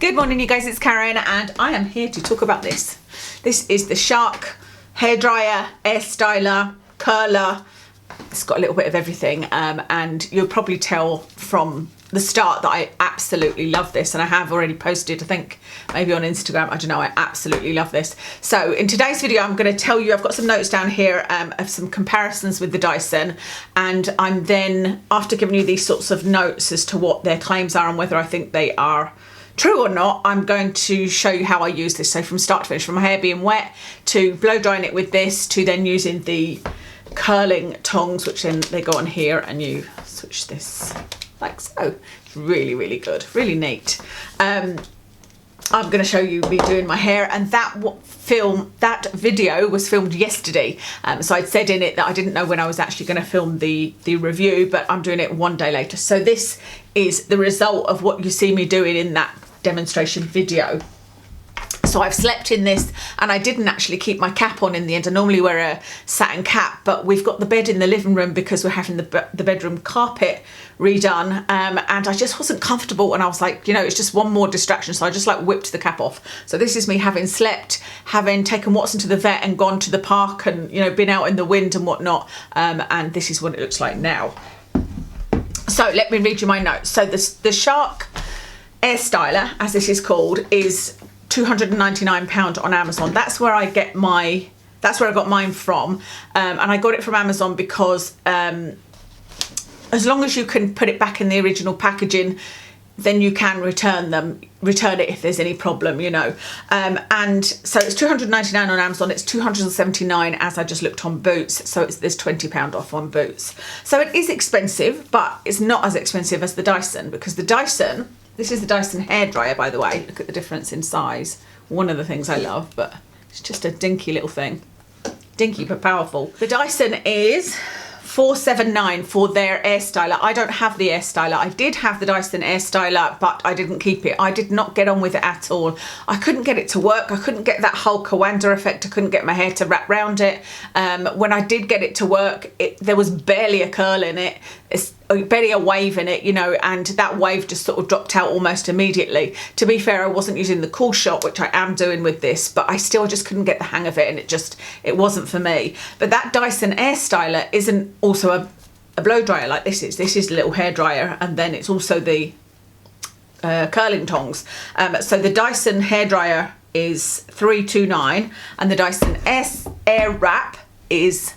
Good morning you guys, it's Karen and I am here to talk about this. This is the Shark hairdryer, air styler, curler. It's got a little bit of everything and you'll probably tell from the start that I absolutely love this, and I have already posted, I think maybe on Instagram, I don't know, I absolutely love this. So in today's video I'm going to tell you, I've got some notes down here of some comparisons with the Dyson, and I'm then, after giving you these sorts of notes as to what their claims are and whether I think they are true or not, I'm going to show you how I use this. So from start to finish, from my hair being wet to blow drying it with this to then using the curling tongs, which then they go on here and you switch this like so. It's really, really good, really neat. I'm going to show you me doing my hair, and that video was filmed yesterday. So I'd said in it that I didn't know when I was actually going to film the review, but I'm doing it one day later. So this is the result of what you see me doing in that demonstration video. So I've slept in this, and I didn't actually keep my cap on in the end. I normally wear a satin cap, but we've got the bed in the living room because we're having the bedroom carpet redone, and I just wasn't comfortable, and I was like, you know, it's just one more distraction, so I just like whipped the cap off. So this is me having slept, having taken Watson to the vet and gone to the park and, you know, been out in the wind and whatnot, and this is what it looks like now. So let me read you my notes. So the Shark air styler, as this is called, is £299 on Amazon. That's where I got mine from, and I got it from Amazon because as long as you can put it back in the original packaging, then you can return it if there's any problem, you know. And so it's £299 on Amazon. It's £279 as I just looked on Boots. So there's £20 off on Boots. So it is expensive, but it's not as expensive as the Dyson, because the Dyson, this is the Dyson hairdryer, by the way. Look at the difference in size. One of the things I love, but it's just a dinky little thing. Dinky but powerful. The Dyson is $479 for their air styler. I don't have the air styler. I did have the Dyson air styler, but I didn't keep it. I did not get on with it at all. I couldn't get it to work. I couldn't get that whole Coanda effect. I couldn't get my hair to wrap around it. When I did get it to work, there was barely a curl in it. It's barely a wave in it, you know, and that wave just sort of dropped out almost immediately. To be fair, I wasn't using the cool shot, which I am doing with this, but I still just couldn't get the hang of it, and it wasn't for me. But that Dyson air styler isn't also a blow dryer like this is. This is a little hair dryer, and then it's also the curling tongs. So the Dyson hair dryer is $329, and the Dyson air wrap is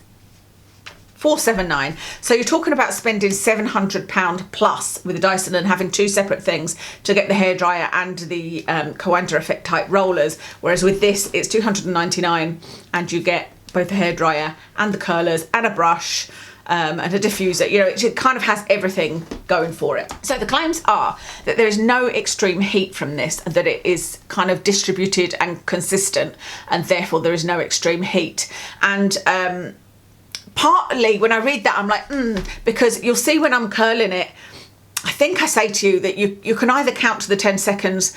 $479. So you're talking about spending £700 plus with the Dyson and having two separate things to get the hairdryer and the Coanda effect type rollers, whereas with this it's $299 and you get both the hairdryer and the curlers and a brush and a diffuser. You know, it kind of has everything going for it. So the claims are that there is no extreme heat from this, and that it is kind of distributed and consistent, and therefore there is no extreme heat. And partly when I read that I'm like, because you'll see when I'm curling it, I think I say to you that you can either count to the 10 seconds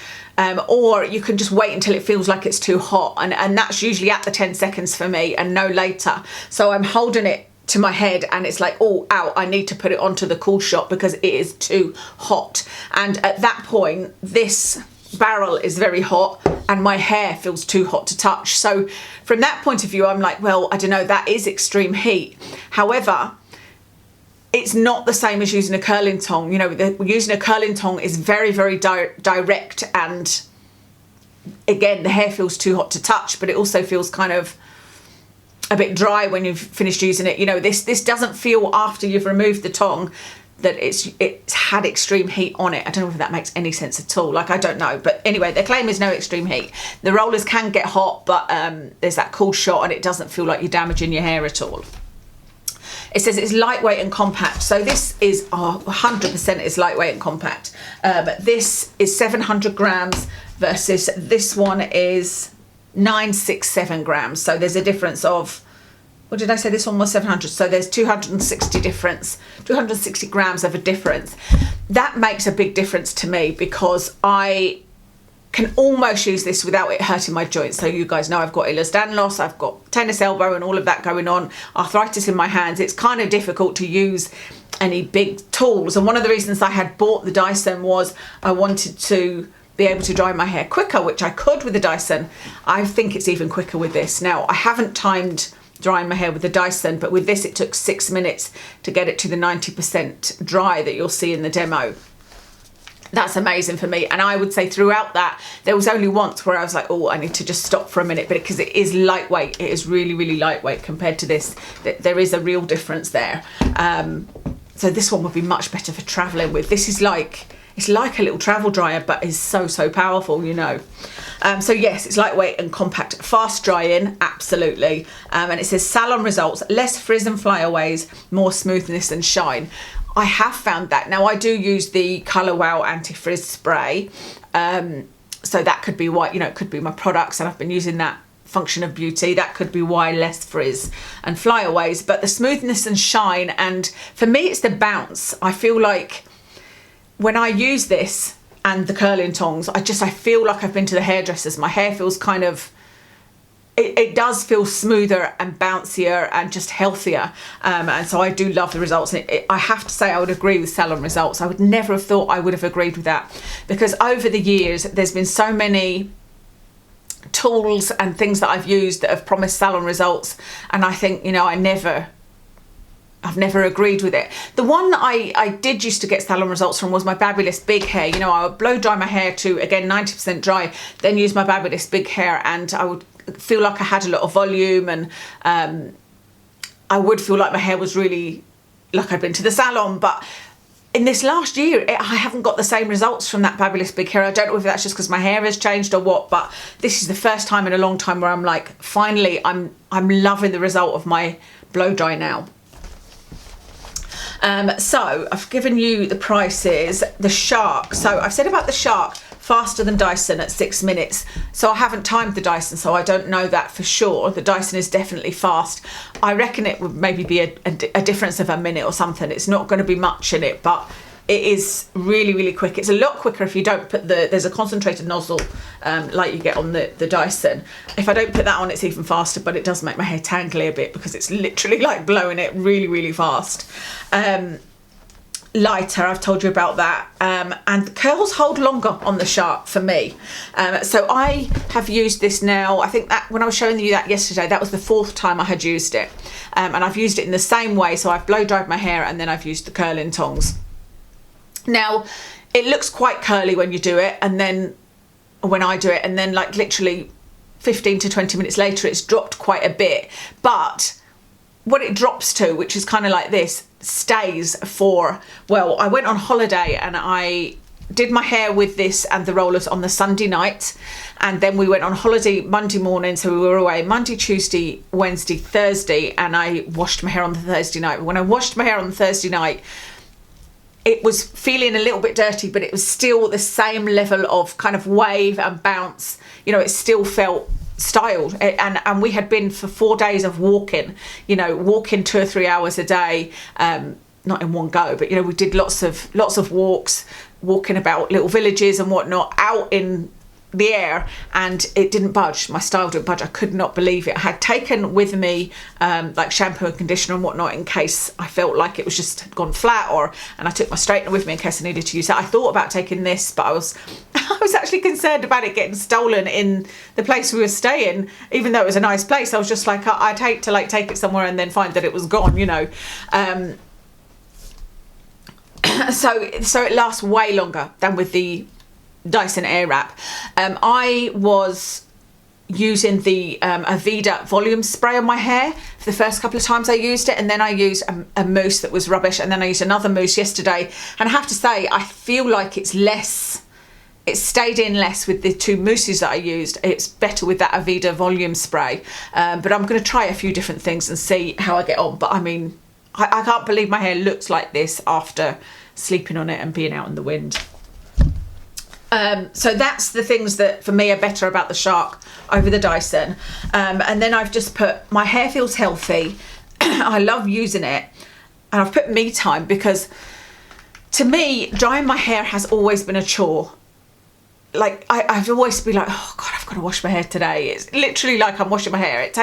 or you can just wait until it feels like it's too hot, and that's usually at the 10 seconds for me and no later. So I'm holding it to my head and it's like, oh, ow, I need to put it onto the cool shot because it is too hot. And at that point, this barrel is very hot and my hair feels too hot to touch. So from that point of view, I'm like, well, I don't know, that is extreme heat. However, it's not the same as using a curling tong. You know, using a curling tong is very, very direct, and again, the hair feels too hot to touch, but it also feels kind of a bit dry when you've finished using it. You know, this doesn't feel, after you've removed the tong, that it's had extreme heat on it. I don't know if that makes any sense at all. Like, I don't know. But anyway, their claim is no extreme heat. The rollers can get hot, but there's that cool shot and it doesn't feel like you're damaging your hair at all. It says it's lightweight and compact. So this is 100% is lightweight and compact. This is 700 grams versus this one is 967 grams. So there's a difference of, what did I say? This one was 700. So there's 260 grams of a difference. That makes a big difference to me because I can almost use this without it hurting my joints. So you guys know I've got Ehlers-Danlos, I've got tennis elbow and all of that going on, arthritis in my hands. It's kind of difficult to use any big tools. And one of the reasons I had bought the Dyson was I wanted to be able to dry my hair quicker, which I could with the Dyson. I think it's even quicker with this. Now, I haven't timed drying my hair with the Dyson, but with this it took 6 minutes to get it to the 90% dry that you'll see in the demo. That's amazing for me. And I would say throughout that, there was only once where I was like, oh, I need to just stop for a minute, but because it is lightweight, it is really, really lightweight compared to this. There is a real difference there. So this one would be much better for traveling with. This is like, it's like a little travel dryer, but is so, so powerful, you know. So yes, it's lightweight and compact, fast drying, absolutely. And it says salon results, less frizz and flyaways, more smoothness and shine. I have found that. Now I do use the Colour Wow anti-frizz spray. So that could be why, you know, it could be my products, and I've been using that Function of Beauty. That could be why, less frizz and flyaways, but the smoothness and shine, and for me it's the bounce. I feel like when I use this and the curling tongs, I feel like I've been to the hairdressers. My hair feels kind of, it does feel smoother and bouncier and just healthier. And so I do love the results. And I have to say I would agree with salon results. I would never have thought I would have agreed with that, because over the years, there's been so many tools and things that I've used that have promised salon results. And I think, you know, I've never agreed with it. The one that I did used to get salon results from was my Babulous Big Hair. You know, I would blow dry my hair to, again, 90% dry, then use my Babulous Big Hair, and I would feel like I had a lot of volume, and I would feel like my hair was really like I'd been to the salon. But in this last year, I haven't got the same results from that Babulous Big Hair. I don't know if that's just because my hair has changed or what, but this is the first time in a long time where I'm like, finally, I'm loving the result of my blow dry now. So I've given you the prices. The Shark. So I've said about the Shark, faster than Dyson at 6 minutes. So I haven't timed the Dyson, so I don't know that for sure. The Dyson is definitely fast. I reckon it would maybe be a difference of a minute or something. It's not going to be much in it, but it is really, really quick. It's a lot quicker if you don't put there's a concentrated nozzle like you get on the Dyson. If I don't put that on, it's even faster, but it does make my hair tangly a bit because it's literally like blowing it really, really fast. Lighter, I've told you about that, and the curls hold longer on the Shark for me. So I have used this now. I think that when I was showing you that yesterday, that was the 4th time I had used it, and I've used it in the same way. So I've blow dried my hair and then I've used the curling tongs. Now it looks quite curly when you do it, and then when I do it, and then like literally 15 to 20 minutes later it's dropped quite a bit, but what it drops to, which is kind of like this, stays for, well, I went on holiday and I did my hair with this and the rollers on the Sunday night, and then we went on holiday Monday morning, so we were away Monday, Tuesday, Wednesday, Thursday, and I washed my hair on the Thursday night. When I washed my hair on the Thursday night, it was feeling a little bit dirty, but it was still the same level of kind of wave and bounce. You know, it still felt styled, and we had been for 4 days of walking, you know, walking 2 or 3 hours a day, not in one go, but you know, we did lots of walks, walking about little villages and whatnot out in the air, and it didn't budge. My style didn't budge. I could not believe it. I had taken with me like shampoo and conditioner and whatnot in case I felt like it was just gone flat, and I took my straightener with me in case I needed to use that. I thought about taking this, but I was actually concerned about it getting stolen in the place we were staying, even though it was a nice place. I was just like, I'd hate to like take it somewhere and then find that it was gone, you know. So it lasts way longer than with the Dyson Airwrap. I was using the Aveda volume spray on my hair for the first couple of times I used it, and then I used a mousse that was rubbish, and then I used another mousse yesterday, and I have to say I feel like it stayed in less with the 2 mousses that I used. It's better with that Aveda volume spray, but I'm going to try a few different things and see how I get on. But I mean, I can't believe my hair looks like this after sleeping on it and being out in the wind. So that's the things that for me are better about the Shark over the Dyson. And then I've just put, my hair feels healthy. I love using it. And I've put me time, because to me, drying my hair has always been a chore. Like I've always been like, oh God, I've I've got to wash my hair today. It's literally like I'm washing my hair. It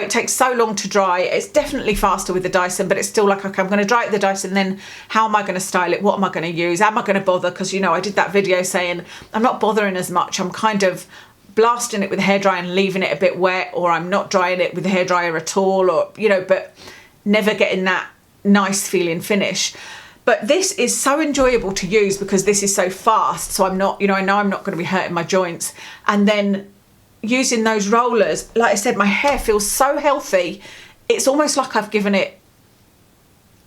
takes so long to dry. It's definitely faster with the Dyson, but it's still like, okay, I'm going to dry it with the Dyson, then how am I going to style it? What am I going to use? Am I going to bother? Because, you know, I did that video saying I'm not bothering as much. I'm kind of blasting it with the hairdryer and leaving it a bit wet, or I'm not drying it with the hairdryer at all, or, you know, but never getting that nice feeling finish. But this is so enjoyable to use because this is so fast. So I'm not, you know, I know I'm not going to be hurting my joints. And then using those rollers, like I said, my hair feels so healthy. It's almost like I've given it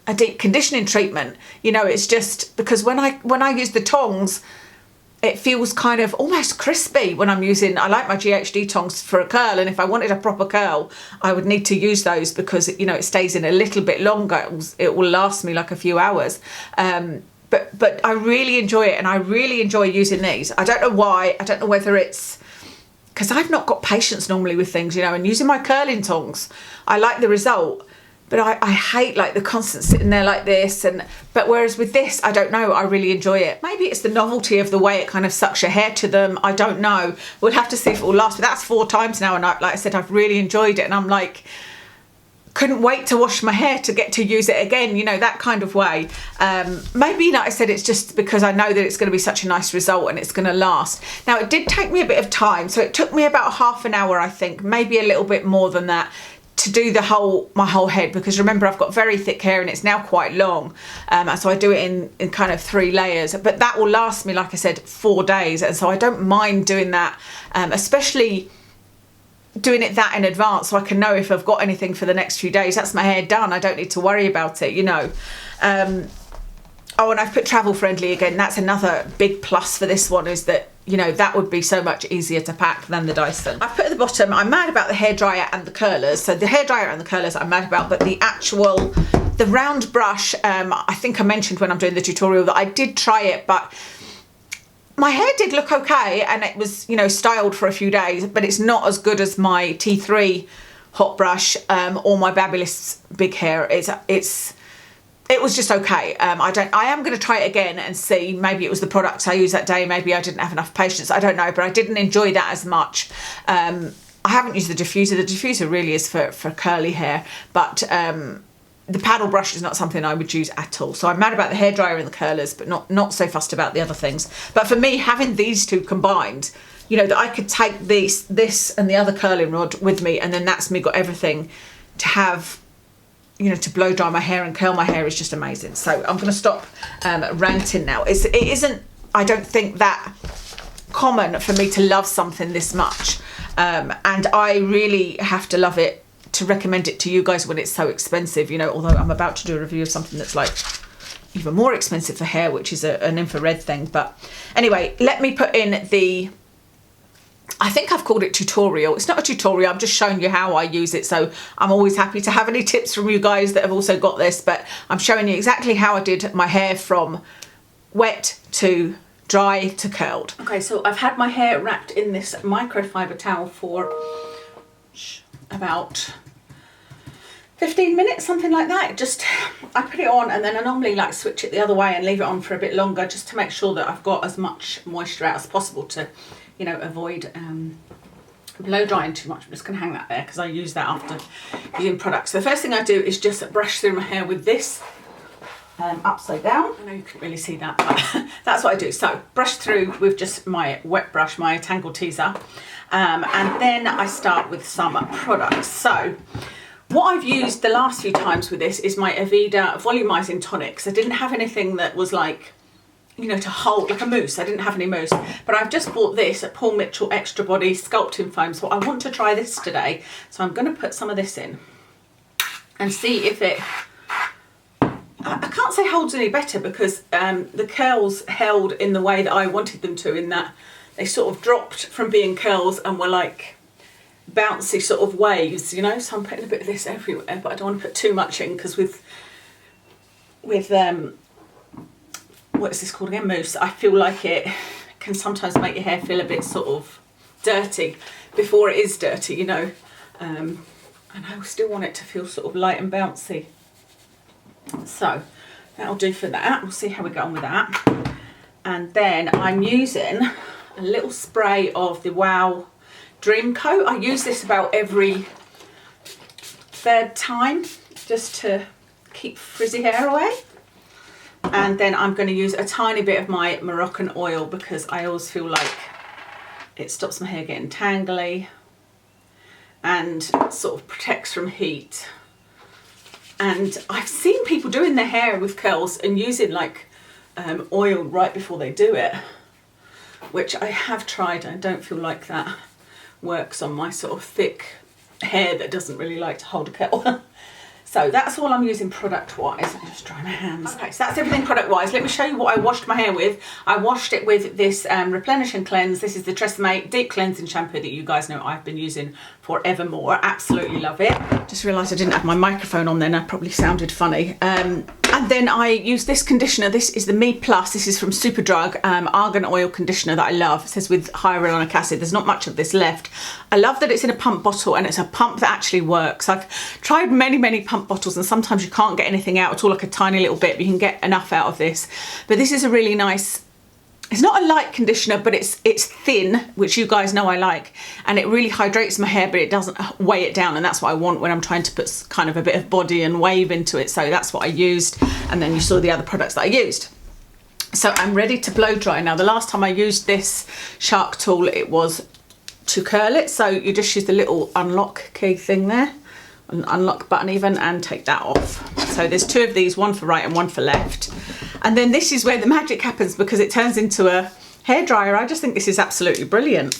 a deep conditioning treatment. You know, it's just because when I use the tongs, it feels kind of almost crispy when I'm using, I like my GHD tongs for a curl, and if I wanted a proper curl, I would need to use those because, you know, it stays in a little bit longer. It will last me like a few hours. But I really enjoy it, and I really enjoy using these. I don't know why. I don't know whether it's because I've not got patience normally with things, you know, and using my curling tongs, I like the result. But I hate like the constant sitting there like this, but whereas with this, I don't know, I really enjoy it. Maybe it's the novelty of the way it kind of sucks your hair to them. I don't know. We'll have to see if it will last. But that's 4 times now, and like I said, I've really enjoyed it, and I'm like, couldn't wait to wash my hair to get to use it again, you know, that kind of way. Maybe, like I said, it's just because I know that it's going to be such a nice result and it's going to last. Now, it did take me a bit of time, so it took me about half an hour, I think, maybe a little bit more than that, to do my whole head, because remember, I've got very thick hair and it's now quite long, and so I do it in kind of 3 layers, but that will last me, like I said, 4 days, and so I don't mind doing that, especially doing it that in advance, so I can know if I've got anything for the next few days. That's my hair done. I don't need to worry about it, you know. Oh, and I've put travel friendly again. That's another big plus for this one, is that, you know, that would be so much easier to pack than the Dyson. I've put at the bottom, I'm mad about the hairdryer and the curlers. So the hairdryer and the curlers I'm mad about, but the round brush, I think I mentioned when I'm doing the tutorial that I did try it, but my hair did look okay, and it was, you know, styled for a few days, but it's not as good as my T3 hot brush or my Babylist big hair. It was just okay. I am going to try it again and see. Maybe it was the products I used that day. Maybe I didn't have enough patience. I don't know, but I didn't enjoy that as much. I haven't used the diffuser. The diffuser really is for curly hair, but the paddle brush is not something I would use at all. So I'm mad about the hairdryer and the curlers, but not so fussed about the other things. But for me, having these two combined, you know, that I could take this and the other curling rod with me, and then that's me got everything to have, you know, to blow dry my hair and curl my hair, is just amazing. So I'm going to stop ranting now. It isn't, I don't think, that common for me to love something this much, and I really have to love it to recommend it to you guys when it's so expensive, you know, although I'm about to do a review of something that's like even more expensive for hair, which is an infrared thing. But anyway, let me put in I think I've called it tutorial. It's not a tutorial, I'm just showing you how I use it. So I'm always happy to have any tips from you guys that have also got this, but I'm showing you exactly how I did my hair from wet to dry to curled. Okay, so I've had my hair wrapped in this microfiber towel for about 15 minutes, something like that. I put it on, and then I normally like switch it the other way and leave it on for a bit longer, just to make sure that I've got as much moisture out as possible to, you know, avoid blow drying too much. I'm just going to hang that there because I use that after using products. So the first thing I do is just brush through my hair with this upside down. I know you couldn't really see that, but that's what I do. So brush through with just my wet brush, my Tangle Teaser, and then I start with some products. So what I've used the last few times with this is my Aveda volumizing tonics. I didn't have anything that was like, you know, to hold like a mousse. I didn't have any mousse, but I've just bought this at Paul Mitchell Extra Body Sculpting Foam. So I want to try this today. So I'm going to put some of this in and see if it, I can't say holds any better, because the curls held in the way that I wanted them to, in that they sort of dropped from being curls and were like bouncy sort of waves, you know. So I'm putting a bit of this everywhere, but I don't want to put too much in, because with what is this called again, mousse, I feel like it can sometimes make your hair feel a bit sort of dirty before it is dirty, you know. And I still want it to feel sort of light and bouncy. So that'll do for that. We'll see how we get on with that. And then I'm using a little spray of the Wow Dream Coat. I use this about every third time just to keep frizzy hair away. And then I'm going to use a tiny bit of my Moroccan oil because I always feel like it stops my hair getting tangly and sort of protects from heat. And I've seen people doing their hair with curls and using like oil right before they do it, which I have tried. I don't feel like that works on my sort of thick hair that doesn't really like to hold a curl. So that's all I'm using product wise. Let me just dry my hands. Okay, so that's everything product wise. Let me show you what I washed my hair with. I washed it with this Replenish and Cleanse. This is the Tresemme Deep Cleansing Shampoo that you guys know I've been using forevermore. Absolutely love it. Just realised I didn't have my microphone on then. I probably sounded funny. And then I use this conditioner. This is the Me Plus. This is from Superdrug, argan oil conditioner that I love. It says with hyaluronic acid. There's not much of this left. I love that it's in a pump bottle and it's a pump that actually works. I've tried many pump bottles and sometimes you can't get anything out at all, like a tiny little bit, but you can get enough out of this. But this is a really nice, it's not a light conditioner, but it's thin, which you guys know I like, and it really hydrates my hair, but it doesn't weigh it down, and that's what I want when I'm trying to put kind of a bit of body and wave into it. So that's what I used, and then you saw the other products that I used. So I'm ready to blow dry. Now the last time I used this shark tool, it was to curl it, so you just use the little unlock key thing there, an unlock button even, and take that off. So there's two of these, one for right and one for left. And then this is where the magic happens because it turns into a hairdryer. I just think this is absolutely brilliant.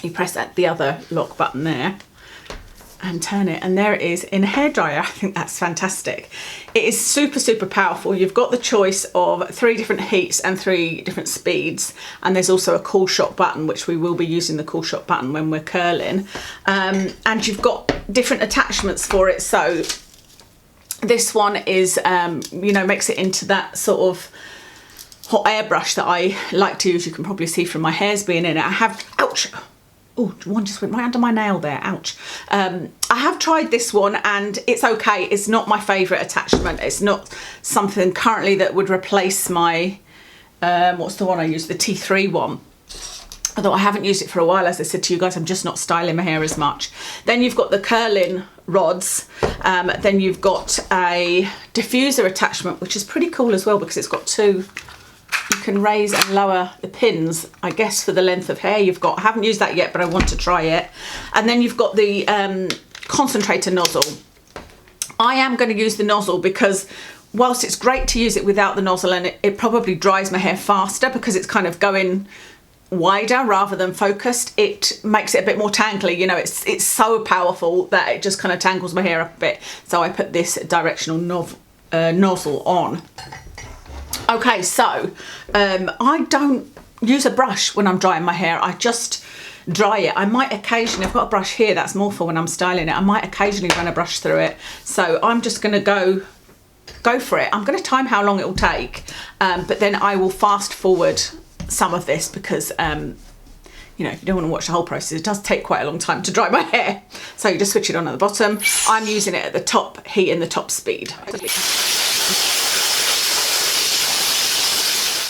You press the other lock button there and turn it, and there it is in a hairdryer. I think that's fantastic. It is super powerful. You've got the choice of 3 different heats and 3 different speeds, and there's also a cool shot button, which we will be using the cool shot button when we're curling. And you've got different attachments for it. So this one is, you know, makes it into that sort of hot air brush that I like to use. You can probably see from my hairs being in it. I have, ouch. Oh, one just went right under my nail there, ouch. I have tried this one and it's okay. It's not my favourite attachment. It's not something currently that would replace my, what's the one I use, the T3 one. Although I haven't used it for a while, as I said to you guys, I'm just not styling my hair as much. Then you've got the curling rods. Then you've got a diffuser attachment, which is pretty cool as well because it's got 2. You can raise and lower the pins, I guess, for the length of hair you've got. I haven't used that yet, but I want to try it. And then you've got the concentrator nozzle. I am going to use the nozzle because whilst it's great to use it without the nozzle, and it probably dries my hair faster because it's kind of going wider rather than focused, it makes it a bit more tangly. You know, it's so powerful that it just kind of tangles my hair up a bit. So I put this directional nozzle on. Okay, so I don't use a brush when I'm drying my hair. I just dry it. I might occasionally, I've got a brush here that's more for when I'm styling it. I might occasionally run a brush through it. So I'm just going to go for it. I'm going to time how long it will take, but then I will fast forward some of this because you know, if you don't want to watch the whole process, it does take quite a long time to dry my hair. So you just switch it on at the bottom. I'm using it at the top heat and the top speed.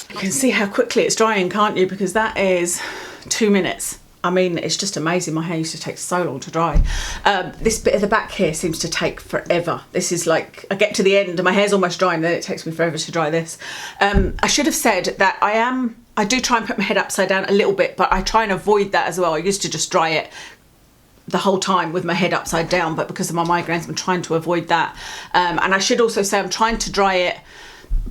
You can see how quickly it's drying, can't you? Because that is 2 minutes. I mean, it's just amazing. My hair used to take so long to dry. This bit of the back here seems to take forever. This is like, I get to the end and my hair's almost dry and then it takes me forever to dry this. I should have said that I do try and put my head upside down a little bit, but I try and avoid that as well. I used to just dry it the whole time with my head upside down, but because of my migraines, I'm trying to avoid that. And I should also say I'm trying to dry it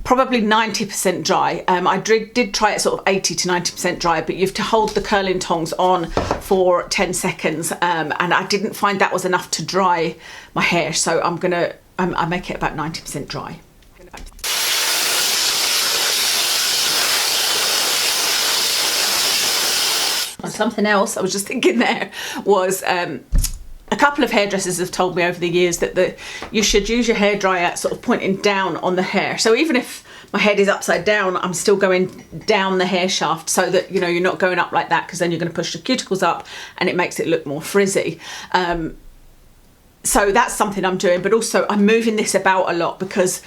probably 90% dry. I did try it sort of 80 to 90% dry, but you have to hold the curling tongs on for 10 seconds. And I didn't find that was enough to dry my hair. So I make it about 90% dry. Something else I was just thinking there was, a couple of hairdressers have told me over the years that you should use your hairdryer sort of pointing down on the hair. So even if my head is upside down, I'm still going down the hair shaft so that, you know, you're not going up like that, because then you're going to push the cuticles up and it makes it look more frizzy. So that's something I'm doing, but also I'm moving this about a lot because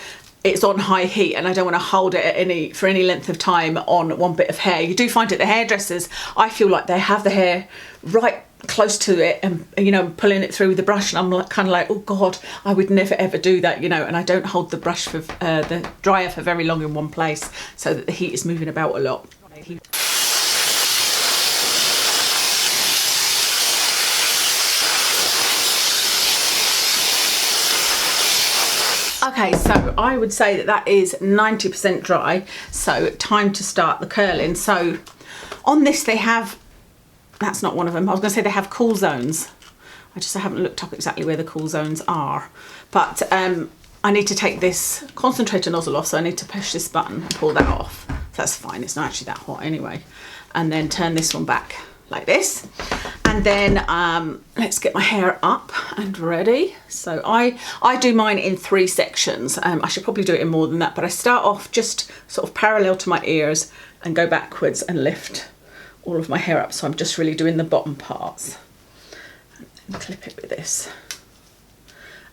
it's on high heat and I don't want to hold it for any length of time on one bit of hair. You do find it, the hairdressers, I feel like they have the hair right close to it and, you know, pulling it through with the brush, and I'm like, kind of like, oh God, I would never ever do that, you know, and I don't hold the brush for the dryer for very long in one place so that the heat is moving about a lot. Okay, so I would say that that is 90% dry, so time to start the curling. So on this they have, that's not one of them, I was going to say they have cool zones. I haven't looked up exactly where the cool zones are, but I need to take this concentrator nozzle off, so I need to push this button and pull that off. So that's fine, it's not actually that hot anyway. And then turn this one back like this. And then let's get my hair up and ready. So I do mine in 3 sections. I should probably do it in more than that, but I start off just sort of parallel to my ears and go backwards and lift all of my hair up. So I'm just really doing the bottom parts. And clip it with this.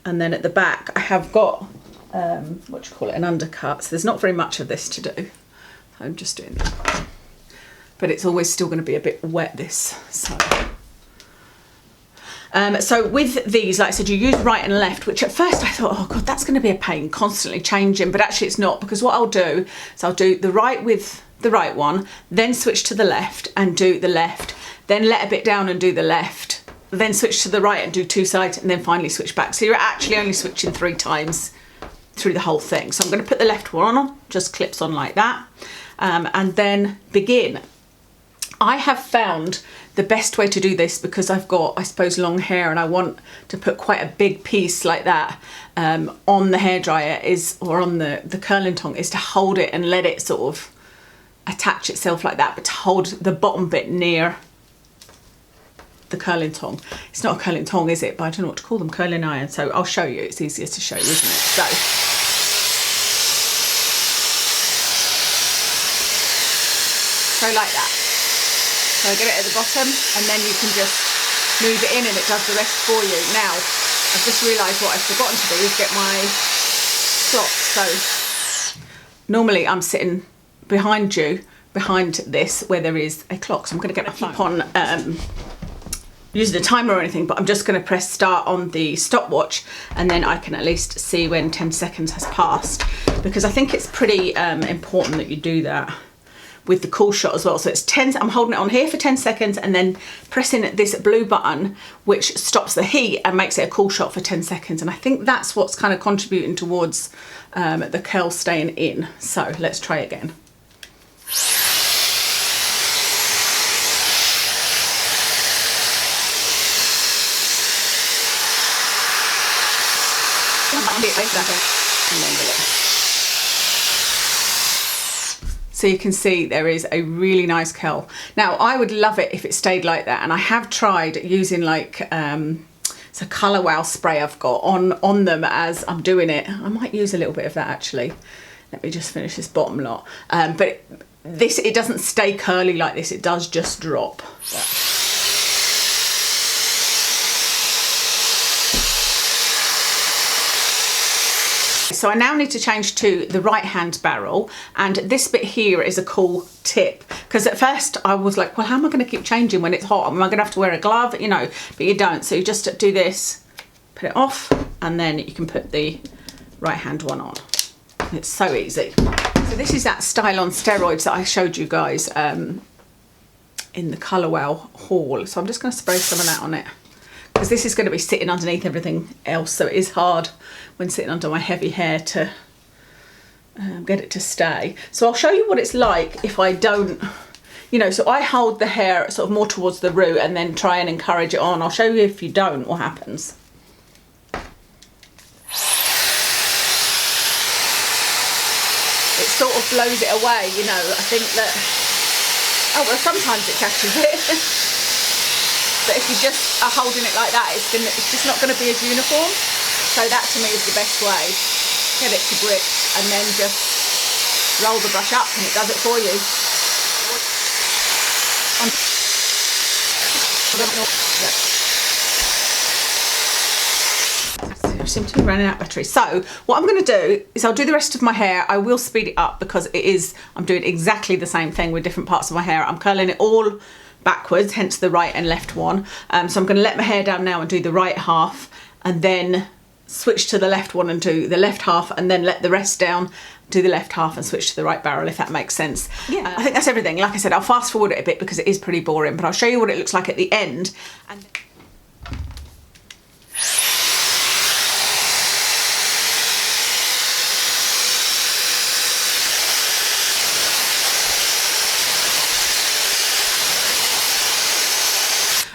And then at the back I have got, what do you call it, an undercut. So there's not very much of this to do. I'm just doing that. But it's always still going to be a bit wet, this. So with these, like I said, you use right and left, which at first I thought, oh God, that's going to be a pain, constantly changing, but actually it's not, because what I'll do is I'll do the right with the right one, then switch to the left and do the left, then let a bit down and do the left, then switch to the right and do 2 sides, and then finally switch back. So you're actually only switching 3 times through the whole thing. So I'm going to put the left one on, just clips on like that, and then begin. I have found the best way to do this, because I've got, I suppose, long hair and I want to put quite a big piece like that on the hairdryer or on the curling tong, is to hold it and let it sort of attach itself like that, but to hold the bottom bit near the curling tong. It's not a curling tong, is it? But I don't know what to call them, curling iron. So I'll show you, it's easier to show you, isn't it? So like that. So I get it at the bottom, and then you can just move it in and it does the rest for you. Now, I've just realised what I've forgotten to do is get my clock. So normally I'm sitting behind this where there is a clock. So I'm going to get my phone on using a timer or anything, but I'm just going to press start on the stopwatch, and then I can at least see when 10 seconds has passed, because I think it's pretty important that you do that with the cool shot as well. So it's 10, I'm holding it on here for 10 seconds and then pressing this blue button, which stops the heat and makes it a cool shot for 10 seconds. And I think that's what's kind of contributing towards the curl staying in. So let's try again. And then so you can see there is a really nice curl. Now I would love it if it stayed like that, and I have tried using like it's a Colour Wow spray I've got on them as I'm doing it. I might use a little bit of that actually. Let me just finish this bottom lot. But it doesn't stay curly like this, it does just drop. So I now need to change to the right hand barrel, and this bit here is a cool tip, because at first I was like, well, how am I going to keep changing when it's hot? Am I going to have to wear a glove? You know, but you don't. So you just do this, put it off, and then you can put the right hand one on. It's so easy. So this is that style on steroids that I showed you guys in the Colour Wow haul. So I'm just going to spray some of that on it, because this is going to be sitting underneath everything else, so it is hard when sitting under my heavy hair to get it to stay. So I'll show you what it's like if I don't, you know, so I hold the hair sort of more towards the root and then try and encourage it on. I'll show you if you don't what happens. It sort of blows it away, you know. I think that, oh well, sometimes it catches it. But if you just are holding it like that, it's just not going to be as uniform. So that to me is the best way. Get it to grip and then just roll the brush up and it does it for you. seem to be running out of battery. So what I'm going to do is I'll do the rest of my hair. I will speed it up because I'm doing exactly the same thing with different parts of my hair. I'm curling it all backwards, hence the right and left one. So I'm going to let my hair down now and do the right half, and then switch to the left one and do the left half, and then let the rest down, do the left half and switch to the right barrel, if that makes sense. Yeah, I think that's everything. Like I said, I'll fast forward it a bit because it is pretty boring, but I'll show you what it looks like at the end. And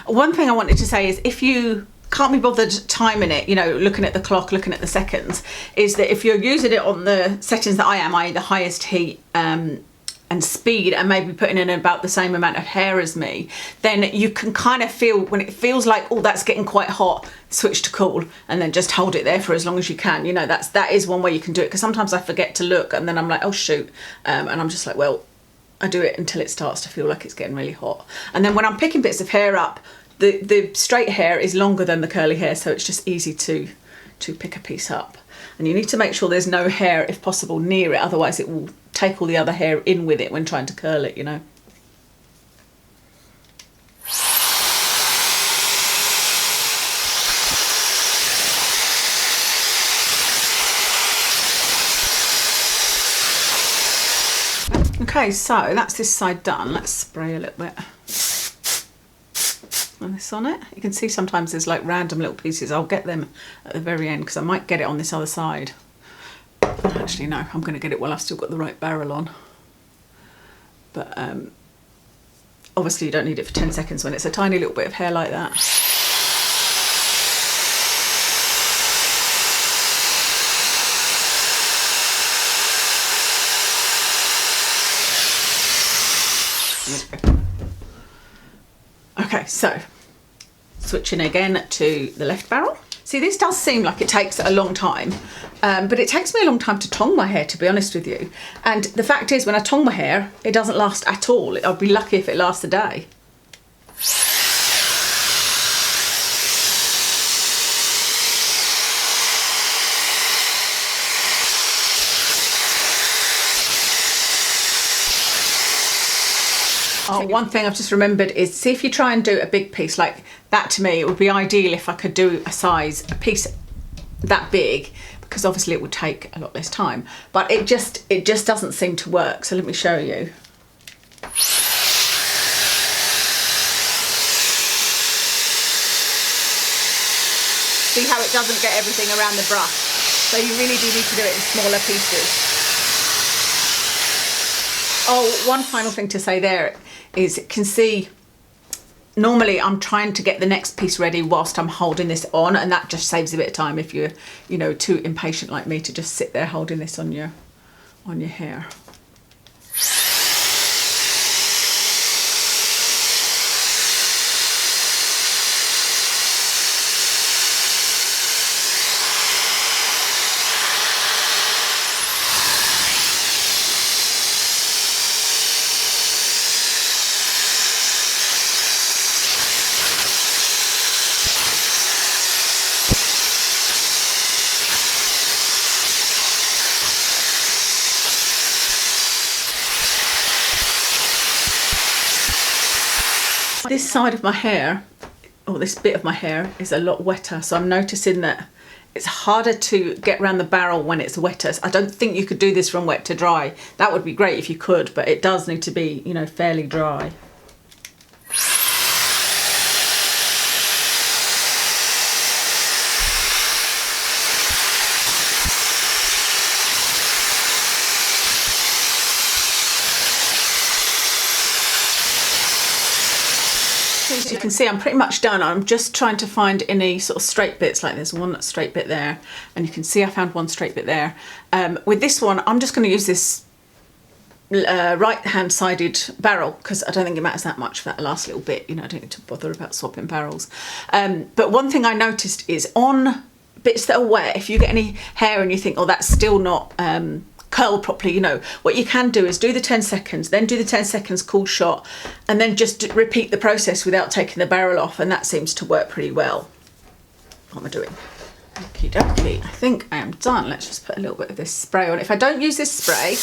one thing I wanted to say is, if you can't be bothered timing it, you know, looking at the clock, looking at the seconds, is that if you're using it on the settings that I am, i.e. the highest heat and speed, and maybe putting in about the same amount of hair as me, then you can kind of feel, when it feels like, oh, that's getting quite hot, switch to cool, and then just hold it there for as long as you can. You know, that is one way you can do it, because sometimes I forget to look and then I'm like, oh shoot, and I'm just like, well, I do it until it starts to feel like it's getting really hot. And then when I'm picking bits of hair up, the straight hair is longer than the curly hair, so it's just easy to pick a piece up. And you need to make sure there's no hair, if possible, near it, otherwise it will take all the other hair in with it when trying to curl it, you know. Okay, so that's this side done. Let's spray a little bit on this on it. You can see sometimes there's like random little pieces. I'll get them at the very end because I might get it on this other side. Actually, no, I'm going to get it while I've still got the right barrel on. But obviously you don't need it for 10 seconds when it's a tiny little bit of hair like that. Okay, so switching again to the left barrel. See, this does seem like it takes a long time, but it takes me a long time to tong my hair, to be honest with you. And the fact is, when I tong my hair, it doesn't last at all. I'll be lucky if it lasts a day. Oh, one thing I've just remembered is, see, if you try and do a big piece like that, to me it would be ideal if I could do a piece that big, because obviously it would take a lot less time, but it just doesn't seem to work. So let me show you. See how it doesn't get everything around the brush? So you really do need to do it in smaller pieces. Oh, one final thing to say there is, you can see, normally I'm trying to get the next piece ready whilst I'm holding this on, and that just saves a bit of time if you're, you know, too impatient like me to just sit there holding this on your hair. This side of my hair, or this bit of my hair, is a lot wetter, so I'm noticing that it's harder to get around the barrel when it's wetter. I don't think you could do this from wet to dry. That would be great if you could, but it does need to be, you know, fairly dry. As you can see, I'm pretty much done. I'm just trying to find any sort of straight bits. Like there's one straight bit there, and you can see I found one straight bit there. With this one, I'm just going to use this right hand sided barrel, because I don't think it matters that much for that last little bit. You know, I don't need to bother about swapping barrels. But one thing I noticed is, on bits that are wet, if you get any hair and you think, oh, that's still not curl properly, you know, what you can do is do the 10 seconds, then do the 10 seconds cool shot, and then just repeat the process without taking the barrel off, and that seems to work pretty well. What am I doing? Okie dokie, I think I am done. Let's just put a little bit of this spray on. If I don't use this spray,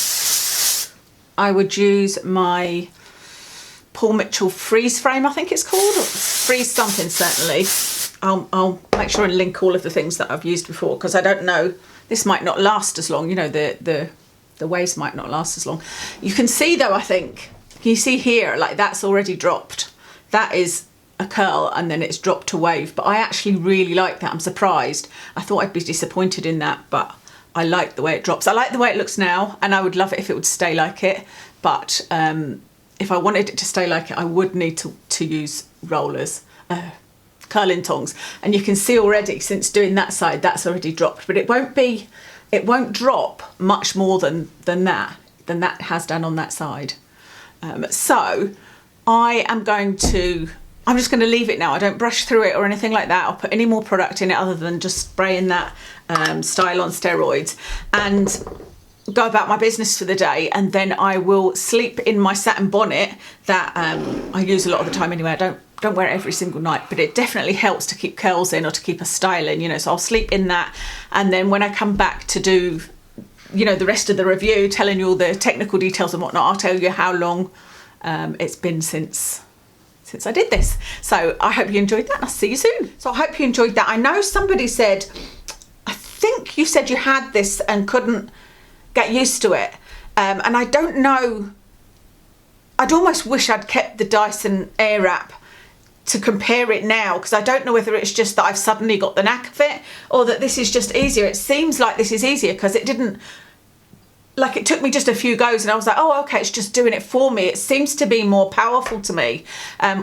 I would use my Paul Mitchell freeze frame, I think it's called, or freeze something certainly. I'll make sure and link all of the things that I've used before, because I don't know, this might not last as long, you know, the waves might not last as long. You can see though, I think, can you see here, like that's already dropped. That is a curl and then it's dropped to wave, but I actually really like that. I'm surprised. I thought I'd be disappointed in that, but I like the way it drops. I like the way it looks now, and I would love it if it would stay like it, but if I wanted it to stay like it, I would need to use rollers, curling tongs, and you can see already since doing that side that's already dropped, but it won't drop much more than that has done on that side. So I'm just going to leave it now. I don't brush through it or anything like that. I'll put any more product in it other than just spraying that style on steroids, and go about my business for the day. And then I will sleep in my satin bonnet that I use a lot of the time anyway. I don't wear it every single night, but it definitely helps to keep curls in or to keep a style in, you know. So I'll sleep in that, and then when I come back to do, you know, the rest of the review, telling you all the technical details and whatnot, I'll tell you how long it's been since I did this. So I hope you enjoyed that, and I'll see you soon. So I hope you enjoyed that. I know somebody said, I think you said you had this and couldn't get used to it. And I don't know, I'd almost wish I'd kept the Dyson Airwrap to compare it now, because I don't know whether it's just that I've suddenly got the knack of it, or that this is just easier. It seems like this is easier because it didn't, like, it took me just a few goes and I was like, oh, okay, it's just doing it for me. It seems to be more powerful to me.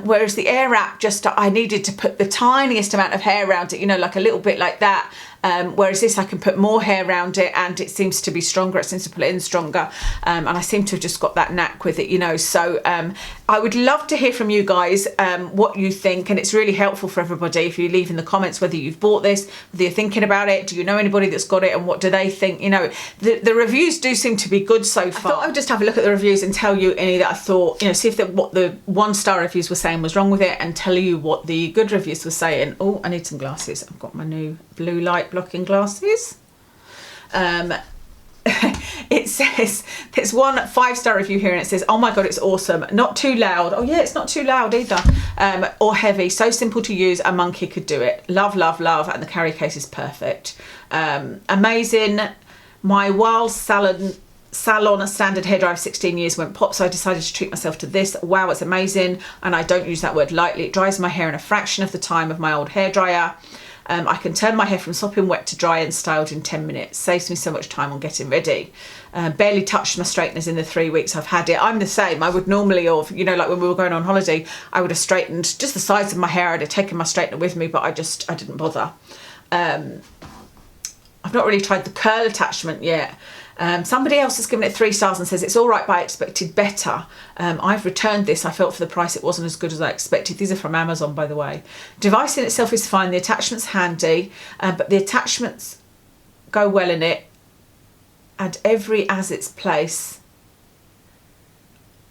Whereas the Airwrap, just, I needed to put the tiniest amount of hair around it, you know, like a little bit like that. Whereas this, I can put more hair around it and it seems to be stronger. It seems to pull it in stronger. And I seem to have just got that knack with it, you know. So I would love to hear from you guys what you think. And it's really helpful for everybody if you leave in the comments whether you've bought this, whether you're thinking about it, do you know anybody that's got it, and what do they think? You know, the reviews do seem to be good so far. I thought I would just have a look at the reviews and tell you any that I thought, you know, see if what the 1-star reviews were saying was wrong with it, and tell you what the good reviews were saying. Oh, I need some glasses. I've got my new blue light blocking glasses. It says, there's one 5-star review here and it says, oh my god, it's awesome, not too loud. Oh yeah, it's not too loud either, or heavy, so simple to use, a monkey could do it. Love, love, love, and the carry case is perfect. Amazing. My wild salon standard hairdryer of 16 years went pop, so I decided to treat myself to this. Wow, it's amazing, and I don't use that word lightly. It dries my hair in a fraction of the time of my old hairdryer. I can turn my hair from sopping wet to dry and styled in 10 minutes. Saves me so much time on getting ready. Barely touched my straighteners in the 3 weeks I've had it. I'm the same. I would normally, or you know, like when we were going on holiday, I would have straightened just the sides of my hair. I'd have taken my straightener with me, but I didn't bother. I've not really tried the curl attachment yet. Somebody else has given it 3 stars and says it's all right, but I expected better. I've returned this. I felt for the price it wasn't as good as I expected. These are from Amazon, by the way. Device in itself is fine. The attachment's handy, but the attachments go well in it, and every has its place.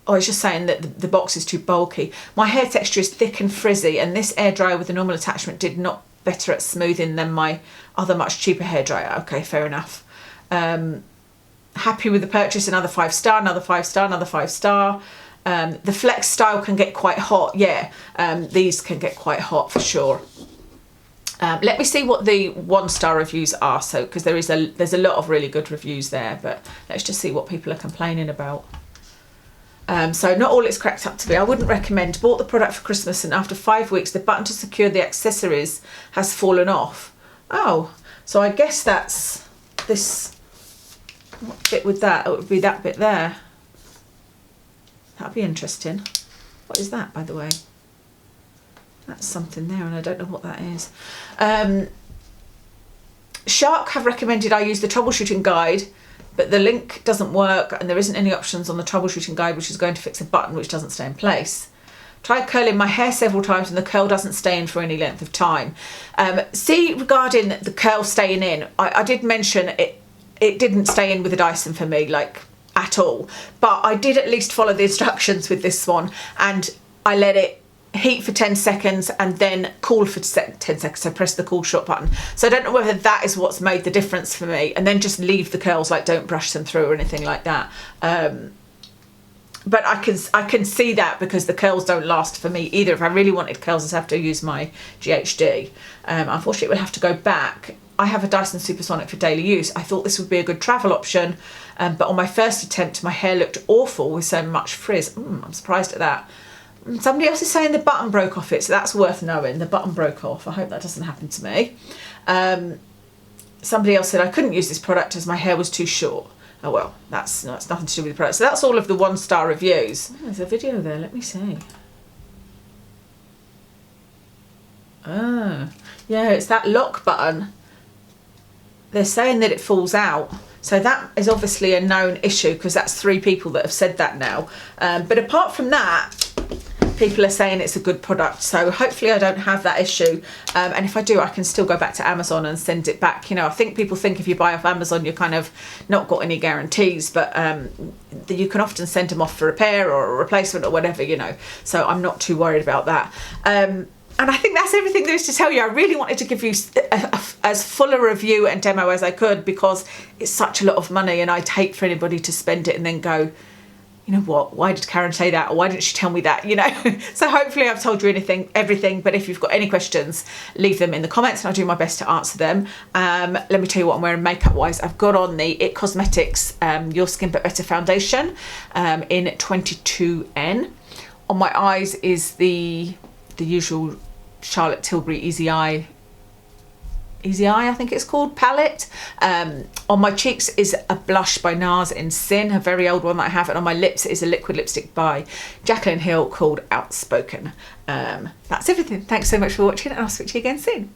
Oh, it's just saying that the box is too bulky. My hair texture is thick and frizzy, and this airdryer with a normal attachment did not better at smoothing than my other much cheaper hairdryer. Okay, fair enough. Happy with the purchase. Another 5-star, another 5-star, another 5-star. The flex style can get quite hot. Yeah, these can get quite hot for sure. Let me see what the 1-star reviews are, so because there's a lot of really good reviews there, but let's just see what people are complaining about. So not all it's cracked up to be. I wouldn't recommend. Bought the product for Christmas and after 5 weeks the button to secure the accessories has fallen off. Oh, so I guess that's this. What bit with that? It would be that bit there. That'd be interesting. What is that, by the way? That's something there and I don't know what that is. Shark have recommended I use the troubleshooting guide, but the link doesn't work and there isn't any options on the troubleshooting guide which is going to fix a button which doesn't stay in place. Tried curling my hair several times and the curl doesn't stay in for any length of time. See, regarding the curl staying in, I did mention it didn't stay in with the Dyson for me, like, at all. But I did at least follow the instructions with this one, and I let it heat for 10 seconds and then cool for 10 seconds, so press the cool shot button. So I don't know whether that is what's made the difference for me, and then just leave the curls, like don't brush them through or anything like that. But I can see that, because the curls don't last for me either. If I really wanted curls, I'd have to use my GHD. Unfortunately, we'll have to go back. I have a Dyson Supersonic for daily use. I thought this would be a good travel option, but on my first attempt, my hair looked awful with so much frizz. I'm surprised at that. Somebody else is saying the button broke off it, so that's worth knowing. The button broke off. I hope that doesn't happen to me. Somebody else said I couldn't use this product as my hair was too short. Oh well, that's nothing to do with the product. So that's all of the 1-star reviews. Oh, there's a video there, let me see. Oh, yeah, it's that lock button. They're saying that it falls out. So that is obviously a known issue, because that's 3 people that have said that now. But apart from that, people are saying it's a good product. So hopefully I don't have that issue. And if I do, I can still go back to Amazon and send it back. You know, I think people think if you buy off Amazon, you're kind of not got any guarantees, but you can often send them off for repair or a replacement or whatever, you know. So I'm not too worried about that. And I think that's everything there is to tell you. I really wanted to give you as full a review and demo as I could, because it's such a lot of money, and I'd hate for anybody to spend it and then go, you know what, why did Karen say that, or why didn't she tell me that, you know. So hopefully I've told you everything, but if you've got any questions, leave them in the comments and I'll do my best to answer them. Let me tell you what I'm wearing makeup wise. I've got on the It Cosmetics Your Skin But Better foundation in 22N. On my eyes is the usual Charlotte Tilbury Easy Eye, I think it's called, palette. On my cheeks is a blush by Nars in Sin, a very old one that I have, and on my lips is a liquid lipstick by Jaclyn Hill called Outspoken. That's everything. Thanks so much for watching, and I'll speak to you again soon.